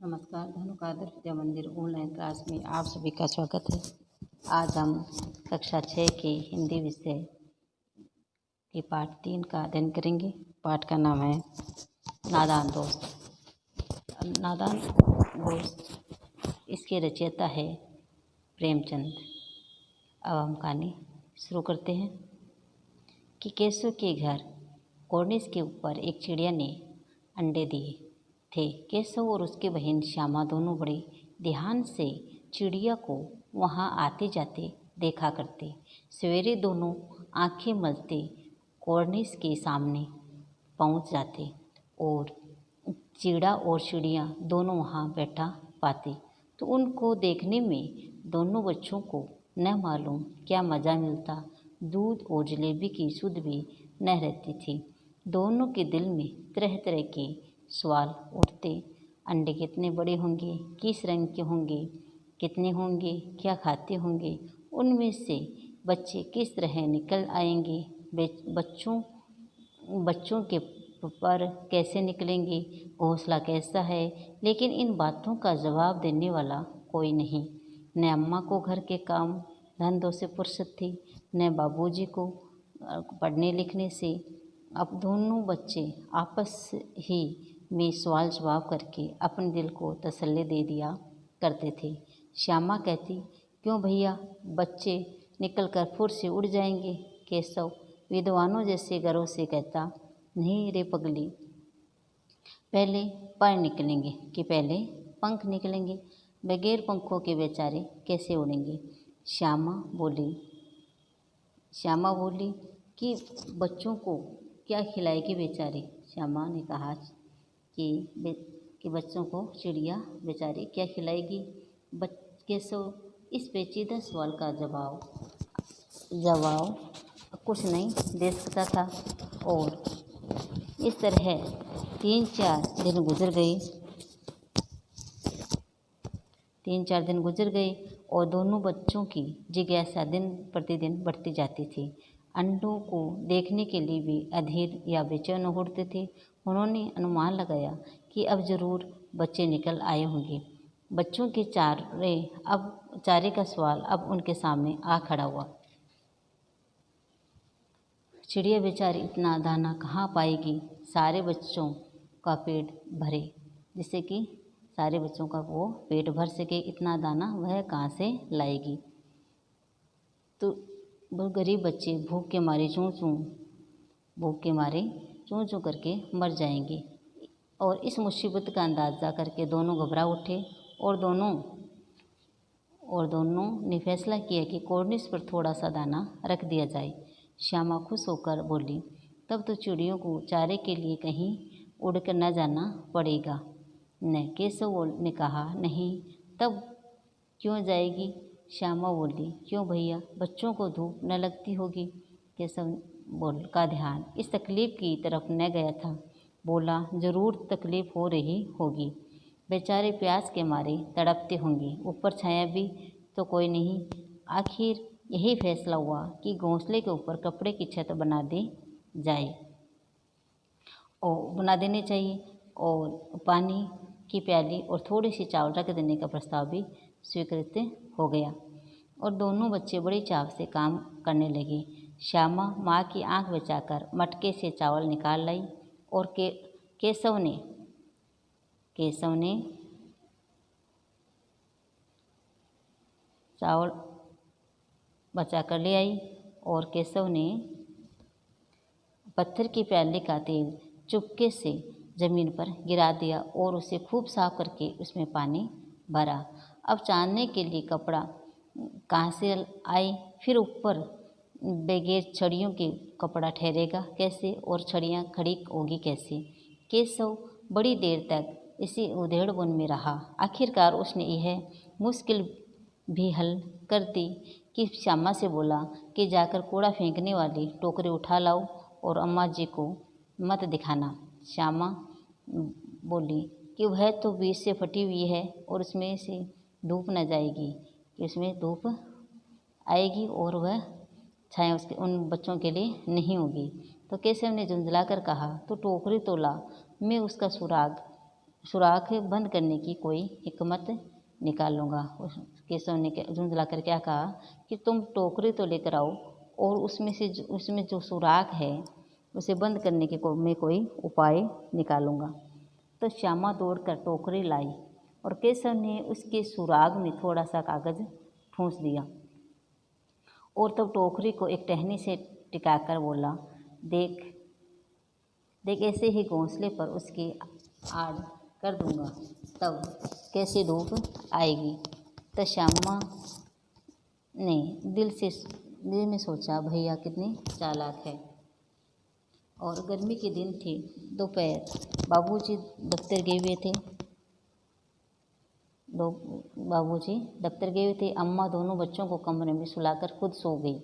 नमस्कार। धनुका आदर्श विद्या मंदिर online class में आप सभी का स्वागत है। आज हम कक्षा 6 के हिंदी विषय के पाठ 3 का अध्ययन करेंगे। पाठ का नाम है नादान दोस्त। नादान दोस्त इसके रचयिता है प्रेमचंद। अब हम कहानी शुरू करते हैं कि केशव के घर कॉर्निस के ऊपर एक चिड़िया ने अंडे दिए थे। केशव और उसकी बहन श्यामा दोनों बड़े ध्यान से चिड़िया को वहाँ आते जाते देखा करते। सवेरे दोनों आंखें मलते कॉर्निस के सामने पहुँच जाते और चिड़ा और चिड़िया दोनों वहाँ बैठा पाते तो उनको देखने में दोनों बच्चों को न मालूम क्या मज़ा मिलता। दूध और जलेबी की सुध भी न रहती थी। दोनों के दिल में तरह तरह के सवाल उठते। अंडे कितने बड़े होंगे, किस रंग के होंगे, कितने होंगे, क्या खाते होंगे, उनमें से बच्चे किस तरह निकल आएंगे, बच्चों के पर कैसे निकलेंगे, घोंसला कैसा है। लेकिन इन बातों का जवाब देने वाला कोई नहीं। न अम्मा को घर के काम धंधों से फुर्सत थी, न बाबूजी को पढ़ने लिखने से। अब दोनों बच्चे आपस ही में सवाल जवाब करके अपने दिल को तसल्ली दे दिया करते थे। श्यामा कहती, क्यों भैया, बच्चे निकल कर फुर से उड़ जाएंगे। केशव विद्वानों जैसे गर्व से कहता, नहीं रे पगली, पहले पर निकलेंगे कि पहले पंख निकलेंगे। बगैर पंखों के बेचारे कैसे उड़ेंगे। श्यामा बोली कि बच्चों को क्या खिलाएगी बेचारी। श्यामा ने कहा कि बच्चों को चिड़िया बेचारी क्या खिलाएगी। केशव इस पेचीदा सवाल का जवाब कुछ नहीं दे सकता था और इस तरह 3-4 दिन गुजर गए और दोनों बच्चों की जिज्ञासा दिन प्रतिदिन बढ़ती जाती थी। अंडों को देखने के लिए भी अधीर या बेचैन उठते थे। उन्होंने अनुमान लगाया कि अब जरूर बच्चे निकल आए होंगे। बच्चों के चारे का सवाल अब उनके सामने आ खड़ा हुआ। चिड़िया बेचारी इतना दाना कहाँ पाएगी, सारे बच्चों का पेट भरे, जिससे कि सारे बच्चों का वो पेट भर सके, इतना दाना वह कहाँ से लाएगी। तो वो गरीब बच्चे भूख के मारे चूं चूं करके मर जाएंगे। और इस मुसीबत का अंदाज़ा करके दोनों घबरा उठे और दोनों ने फैसला किया कि कॉर्निस पर थोड़ा सा दाना रख दिया जाए। श्यामा खुश होकर बोली, तब तो चिड़ियों को चारे के लिए कहीं उड़कर न जाना पड़ेगा। न केशव ने कहा, नहीं, तब क्यों जाएगी। श्यामा बोली, क्यों भैया, बच्चों को धूप न लगती होगी। केशव का ध्यान इस तकलीफ की तरफ न गया था। बोला, जरूर तकलीफ हो रही होगी, बेचारे प्यास के मारे तड़पते होंगे, ऊपर छाया भी तो कोई नहीं। आखिर यही फैसला हुआ कि घोंसले के ऊपर कपड़े की छत बना देनी चाहिए और पानी की प्याली और थोड़ी सी चावल रख देने का प्रस्ताव भी स्वीकृत हो गया और दोनों बच्चे बड़े चाव से काम करने लगे। श्यामा माँ की आंख बचाकर मटके से चावल निकाल लाई और केशव ने चावल बचा कर ले आई और केशव ने पत्थर की प्याले का तेल चुपके से ज़मीन पर गिरा दिया और उसे खूब साफ करके उसमें पानी भरा। अब चांदने के लिए कपड़ा कहाँ से आए, फिर ऊपर बगैर छड़ियों के कपड़ा ठहरेगा कैसे और छड़ियाँ खड़ी होगी कैसे। केशव बड़ी देर तक इसी उधेड़बुन में रहा। आखिरकार उसने यह मुश्किल भी हल कर दी कि श्यामा से बोला कि जाकर कूड़ा फेंकने वाली टोकरी उठा लाओ और अम्मा जी को मत दिखाना। श्यामा बोली कि वह तो बीच से फटी हुई है और उसमें से धूप न जाएगी, कि उसमें धूप आएगी और वह छाया उसके उन बच्चों के लिए नहीं होगी। तो केशव ने झुंझला कर कहा, तो टोकरी तो ला, मैं उसका सुराग सुराख बंद करने की कोई हिकमत निकाल लूँगा। केशव ने झुंझला कर क्या कहा कि तुम टोकरी तो लेकर आओ और उसमें जो सुराख है उसे बंद करने के मैं कोई उपाय निकालूंगा। तो श्यामा दौड़कर टोकरी लाई और केशव ने उसके सुराग में थोड़ा सा कागज़ ठूंस दिया और तब टोकरी को एक टहनी से टिकाकर बोला, देख देख ऐसे ही घोंसले पर उसकी आड़ कर दूंगा, तब कैसी धूप आएगी। तो श्यामा ने दिल में सोचा, भैया कितनी चालाक है। और गर्मी के दिन थे, दोपहर। बाबूजी दफ्तर गए हुए थे। अम्मा दोनों बच्चों को कमरे में सुलाकर खुद सो गई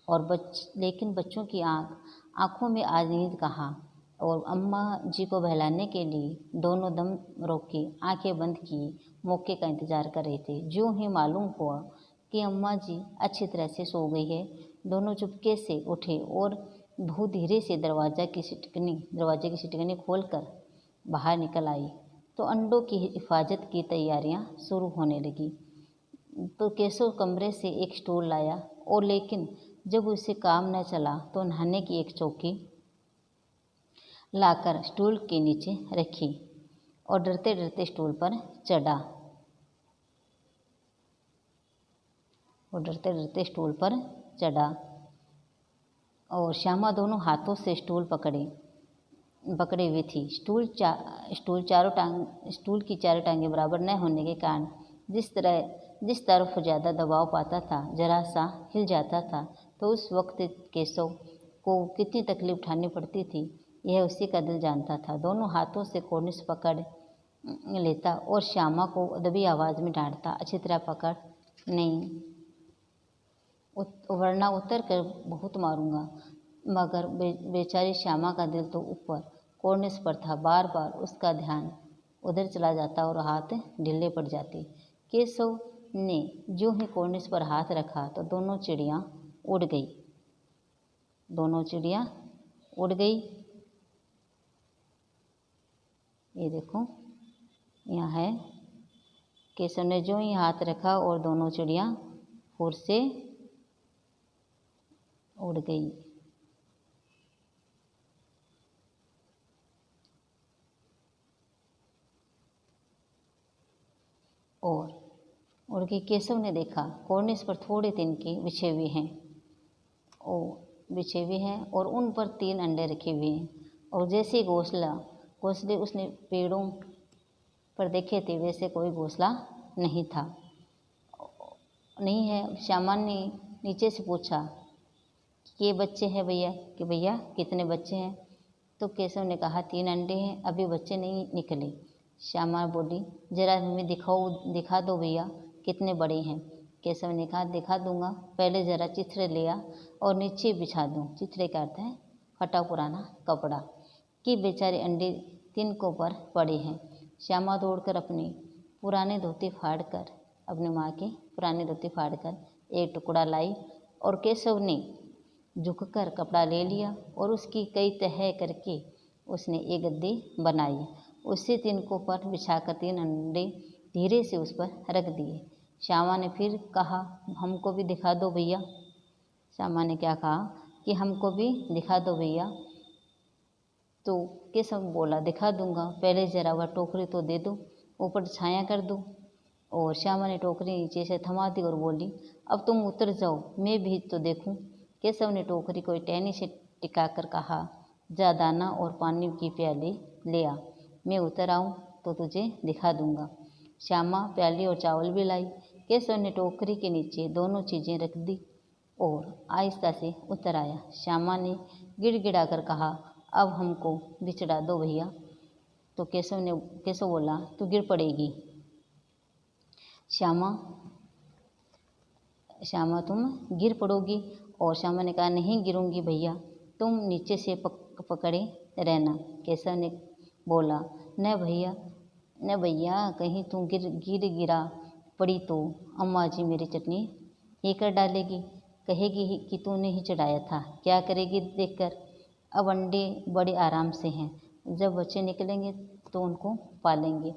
और लेकिन बच्चों की आँखों में आज नींद कहाँ। और अम्मा जी को बहलाने के लिए दोनों दम रोके आंखें बंद किए मौके का इंतज़ार कर रहे थे। जो ही मालूम हुआ कि अम्मा जी अच्छी तरह से सो गई है, दोनों चुपके से उठे और बहुत धीरे से दरवाजे की सिटकनी खोलकर बाहर निकल आई तो अंडों की हिफाजत की तैयारियां शुरू होने लगी। तो केशव कमरे से एक स्टूल लाया और लेकिन जब उसे काम न चला तो नहाने की एक चौकी लाकर स्टूल के नीचे रखी और डरते डरते स्टूल पर चढ़ा और श्यामा दोनों हाथों से स्टूल पकड़े हुई थी। स्टूल की चारों टांगें बराबर न होने के कारण जिस तरफ ज़्यादा दबाव पाता था जरा सा हिल जाता था। तो उस वक्त केशव को कितनी तकलीफ उठानी पड़ती थी यह उसी का दिल जानता था। दोनों हाथों से कोर्निस पकड़ लेता और श्यामा को दबी आवाज़ में डांटता, अच्छी तरह पकड़, नहीं वरना उतर कर बहुत मारूंगा। मगर बेचारी श्यामा का दिल तो ऊपर कोर्निस पर था। बार बार उसका ध्यान उधर चला जाता और हाथ ढीले पड़ जाते। केशव ने जो ही कोर्निस पर हाथ रखा तो दोनों चिड़ियाँ उड़ गई। ये देखो यहाँ है, केशव ने जो ही हाथ रखा और दोनों चिड़ियाँ फुर से उड़ गई। और उड़ के केशव ने देखा कोर्निस पर थोड़े तिनके बिछे हुए हैं और उन पर 3 अंडे रखे हुए हैं। और जैसे घोंसले उसने पेड़ों पर देखे थे वैसे कोई घोंसला नहीं है। श्यामा ने नीचे से पूछा कि ये बच्चे हैं भैया, कि भैया कितने बच्चे हैं। तो केशव ने कहा 3 अंडे हैं, अभी बच्चे नहीं निकले। श्यामा बोली, जरा हमें दिखा दो भैया कितने बड़े हैं। केशव ने कहा दिखा दूंगा, पहले ज़रा चिथड़े लिया और नीचे बिछा दूँ। चिथड़े का अर्थ है फटा पुराना कपड़ा। कि बेचारे अंडे तिनकों पर पड़े हैं। श्यामा दौड़कर अपनी माँ के पुराने धोती फाड़कर एक टुकड़ा लाई और केशव ने झुककर कपड़ा ले लिया और उसकी कई तह करके उसने एक गद्दी बनाई। उसे तिनकों पर बिछाकर 3 अंडे धीरे से उस पर रख दिए। श्यामा ने फिर कहा हमको भी दिखा दो भैया। श्यामा ने क्या कहा कि हमको भी दिखा दो भैया। तो केशव बोला दिखा दूंगा, पहले ज़रा वह टोकरी तो दे दो, ऊपर छाया कर दो। और श्यामा ने टोकरी नीचे से थमा दी और बोली अब तुम उतर जाओ, मैं भी तो देखूं। केशव ने टोकरी को टहनी से टिकाकर कहा जा दाना और पानी की प्याली ले आ, मैं उतर आऊँ तो तुझे दिखा दूंगा। श्यामा प्याली और चावल भी लाई। केशव ने टोकरी के नीचे दोनों चीज़ें रख दी और आहिस्ता से उतर आया। श्यामा ने गिड़गिड़ा कर कहा अब हमको बिछड़ा दो भैया। तो केशव बोला तू गिर पड़ेगी। श्यामा तुम गिर पड़ोगी। और श्यामा ने कहा नहीं गिरूंगी भैया, तुम नीचे से पकड़े रहना। केशव ने बोला न भैया कहीं तुम गिरा पड़ी तो अम्मा जी मेरी चटनी ही कर डालेगी, कहेगी कि तूने ही चढ़ाया था। क्या करेगी देखकर। अब अंडे बड़े आराम से हैं, जब बच्चे निकलेंगे तो उनको पालेंगे।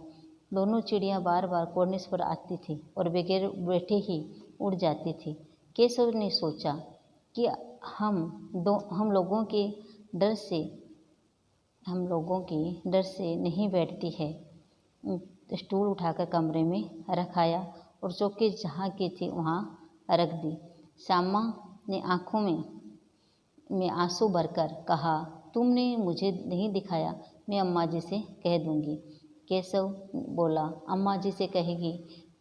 दोनों चिड़ियाँ बार बार कॉर्निस पर आती थी और बगैर बैठे ही उड़ जाती थी। केशव ने सोचा कि हम लोगों के डर से नहीं बैठती है। स्टूल उठाकर कमरे में रखाया और चौकी जहाँ की थी वहाँ रख दी। श्यामा ने आँखों में आंसू भरकर कहा, तुमने मुझे नहीं दिखाया, मैं अम्मा जी से कह दूँगी। केशव बोला, अम्मा जी से कहेगी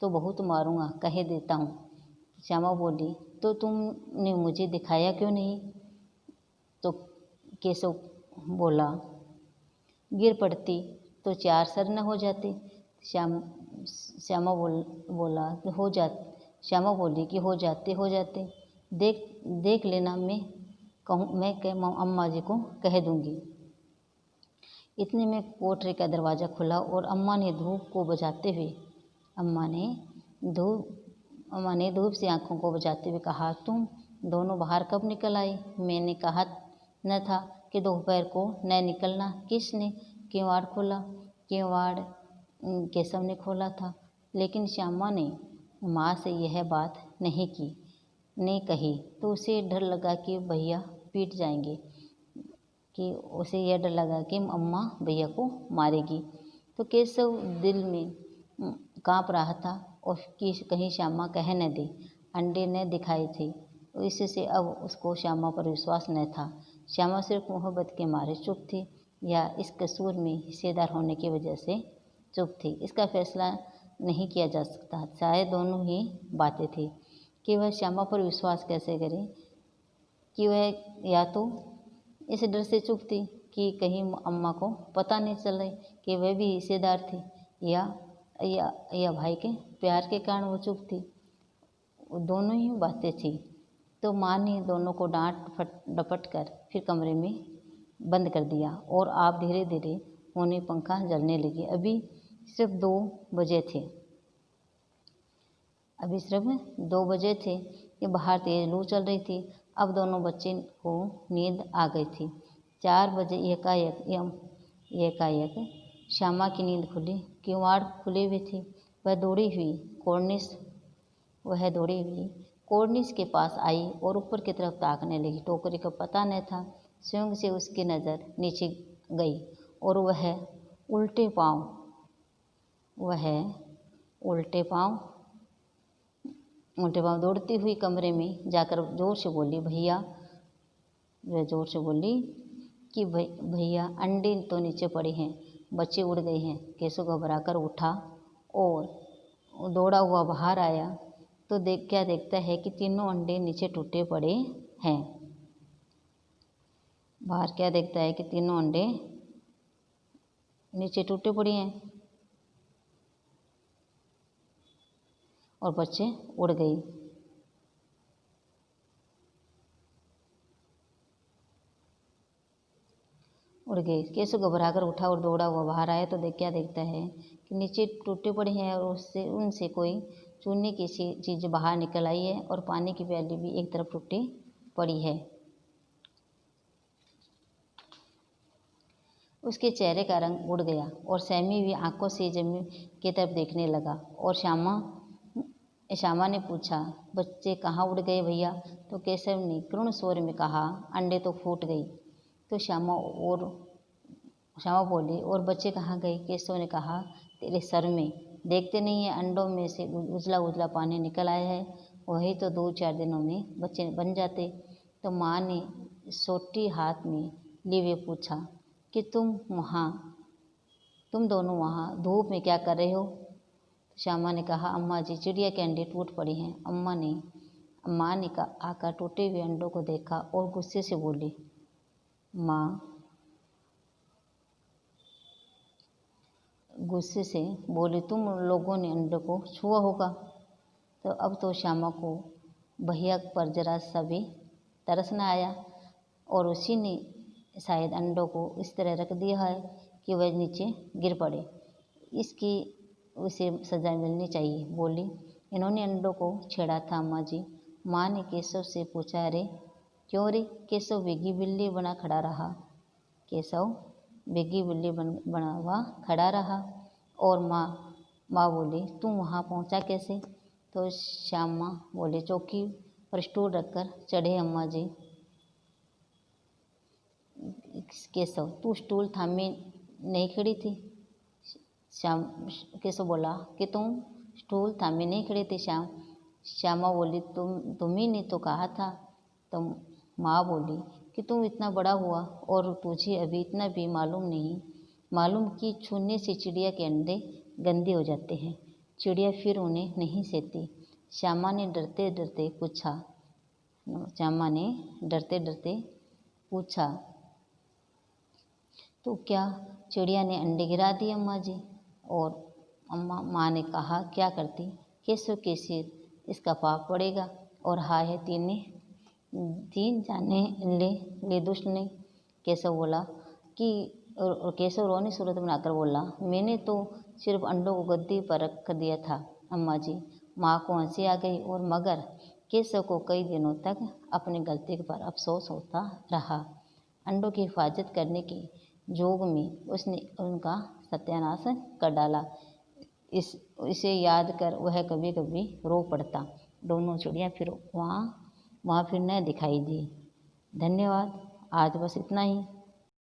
तो बहुत मारूंगा, कह देता हूँ। श्यामा बोली, तो तुमने मुझे दिखाया क्यों नहीं? तो केशव बोला, गिर पड़ती तो 4 सर न हो जाते। श्यामा बोली कि हो जाते। देख लेना, मैं अम्मा जी को कह दूँगी। इतने में कोठरी का दरवाज़ा खुला और अम्मा ने धूप को बचाते हुए धूप से आँखों को बचाते हुए कहा, तुम दोनों बाहर कब निकल आए? मैंने कहा न था कि दोपहर को न निकलना। किसने किवाड़ खोला? किवाड़ केशव ने खोला था। लेकिन श्यामा ने माँ से यह बात नहीं कही तो उसे डर लगा कि भैया पीट जाएंगे, कि उसे यह डर लगा कि अम्मा भैया को मारेगी। तो केशव दिल में काँप रहा था और कि कहीं श्यामा कह न दे। अंडे न दिखाए थे, इससे अब उसको श्यामा पर विश्वास न था। श्यामा सिर्फ मोहब्बत के मारे चुप थी या इस कसूर में हिस्सेदार होने की वजह से चुप थी, इसका फैसला नहीं किया जा सकता। शायद दोनों ही बातें थी कि वह श्यामा पर विश्वास कैसे करे, कि वह या तो इस डर से चुप थी कि कहीं अम्मा को पता नहीं चले कि वह भी हिस्सेदार थी, या भाई के प्यार के कारण वो चुप थी। दोनों ही बातें थी। तो माँ ने दोनों को डांट डपट कर फिर कमरे में बंद कर दिया और आप धीरे धीरे होने पंखा जलने लगे। अभी सिर्फ 2 बजे थे कि बाहर तेज लू चल रही थी। अब दोनों बच्चे को नींद आ गई थी। 4 बजे एकाएक श्यामा की नींद खुली। किवाड़ खुले हुए थे। वह दौड़ी हुई कॉर्निस के पास आई और ऊपर की तरफ ताकने लगी। टोकरी का पता न था। स्वयं से उसकी नज़र नीचे गई और वह उल्टे पाँव दौड़ती हुई कमरे में जाकर जोर से बोली, भैया अंडे तो नीचे पड़े हैं, बच्चे उड़ गए हैं। केशव घबराकर उठा और दौड़ा हुआ बाहर आया तो देखता है कि तीनों अंडे नीचे टूटे पड़े हैं। बाहर क्या देखता है कि तीनों अंडे नीचे टूटे पड़े हैं और बच्चे उड़ गए। केशव घबराकर उठा और दौड़ा हुआ बाहर आया तो देखता है कि नीचे टूटे पड़े हैं और उनसे कोई चूने की चीज़ बाहर निकल आई है और पानी की प्याली भी एक तरफ टूटी पड़ी है। उसके चेहरे का रंग उड़ गया और सहमी हुई आंखों से जमीन की तरफ देखने लगा। और श्यामा ने पूछा, बच्चे कहाँ उड़ गए भैया? तो केशव ने करुण स्वर में कहा, अंडे तो फूट गई। तो श्यामा बोली, और बच्चे कहाँ गए? केशव ने कहा, तेरे सर में देखते नहीं है, अंडों में से उजला उजला पानी निकल आया है, वही तो 2-4 दिनों में बच्चे बन जाते। तो माँ ने सोटी हाथ में लिए हुए पूछा कि तुम दोनों वहाँ धूप में क्या कर रहे हो? श्यामा ने कहा, अम्मा जी, चिड़िया के अंडे टूट पड़े हैं। माँ ने आकर टूटे हुए अंडों को देखा और गुस्से से बोली, तुम लोगों ने अंडों को छुआ होगा। तो अब तो श्यामा को भैया पर जरा सा भी तरस न आया और उसी ने शायद अंडों को इस तरह रख दिया है कि वह नीचे गिर पड़े। उसे सजा मिलनी चाहिए। बोली, इन्होंने अंडों को छेड़ा था अम्मा जी। माँ ने केशव से पूछा, अरे क्यों रे? केशव वेगी बिल्ली बना खड़ा रहा। केशव बिग्गी बिल्ली बना हुआ खड़ा रहा। और माँ बोली, तुम वहाँ पहुँचा कैसे? तो श्याम माँ बोले, चौकी पर स्टूल रखकर चढ़े अम्मा जी। केशव, तू स्टूल थामे नहीं खड़ी थी? श्याम केशव बोला कि तुम स्टूल थामे नहीं खड़ी थी श्याम। श्यामा बोली, तुम ही ने तो कहा था। तो माँ बोली कि तुम इतना बड़ा हुआ और तुझे अभी इतना भी मालूम कि छूने से चिड़िया के अंडे गंदे हो जाते हैं। चिड़िया फिर उन्हें नहीं सहती। श्यामा ने डरते डरते पूछा, तो क्या चिड़िया ने अंडे गिरा दिए अम्मा जी? और माँ ने कहा, क्या करती? केशव के सिर इसका पाप पड़ेगा। और हाय है तीन जाने ले दुष्ट ने। केशव बोला कि केशव रोनी सूरत बनाकर बोला, मैंने तो सिर्फ अंडों को गद्दी पर रख दिया था अम्मा जी। माँ को हंसी आ गई और मगर केशव को कई दिनों तक अपनी गलती पर अफसोस होता रहा। अंडों की हिफाजत करने के जोग में उसने उनका सत्यानाश कर डाला। इसे याद कर वह कभी कभी रो पड़ता। दोनों चिड़िया फिर वहाँ फिर न दिखाई दी। धन्यवाद। आज बस इतना ही।